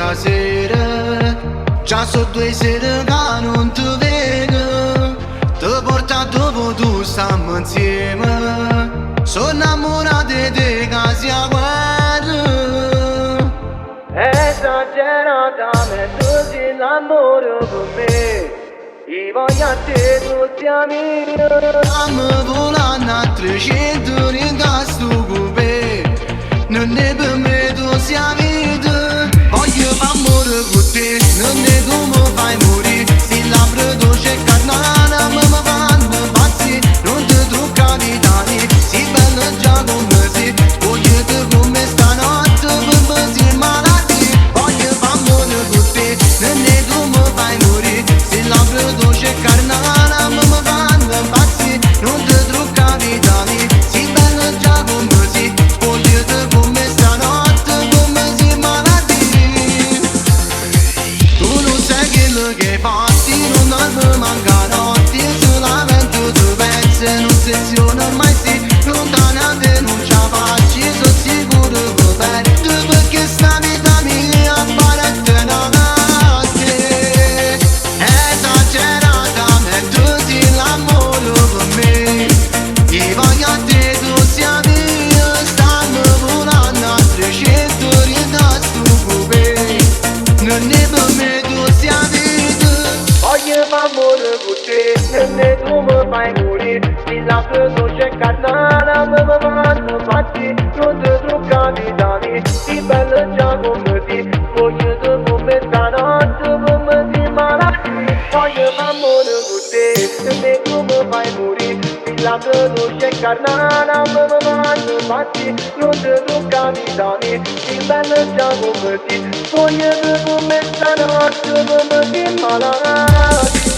stasera. Già so 2 sere che non ti vedo, ti porta dove tu stiamo insieme. Sono innamorato di te che si guarda. Esageratamente tu sei l'amore per me, io voglio a te tutti amici. Stiamo volando a 300 in questo coupé, non è per me tu sei vita. Voglio fare amore con te, non è come fai morire. Se labbra dolce e carnana mi fanno pazzi, non ti trucca di dani, si bella già come sei. Voglio te come stanotte per me sei malati. Voglio fare amore con te, non è come fai morire. Se labbra dolce e carnana mi fanno pazzi, non ti trucca di dani, si bella già come sei. Voglio te come stanotte per me sei malati. Tu non sai quello che fatti, non dormi manca notti, solamente tu pensi, non seziona ormai sì, lontana te non ce la faccio, sono sicuro che perdi, perché sta vita mia appartiene a te. Esageratamente tu sei l'amore per me, io voglio a te tu sia mia, stiamo volando a 300 da sto coupé, non è per me tu sia vita. Voglio fare amore con te, non è come fai morire. Se labbra dolce e carnana mi fanno pazzi, non ti trucca di dani, si bella già come te. Voglio te come stanotte per me sei malati. Voglio fare amore con te, non è come fai morire. Se labbra dolce e carnana mi fanno pazzi, non ti trucca di dani, si bella già come te. Voglio te come stanotte per me sei malati.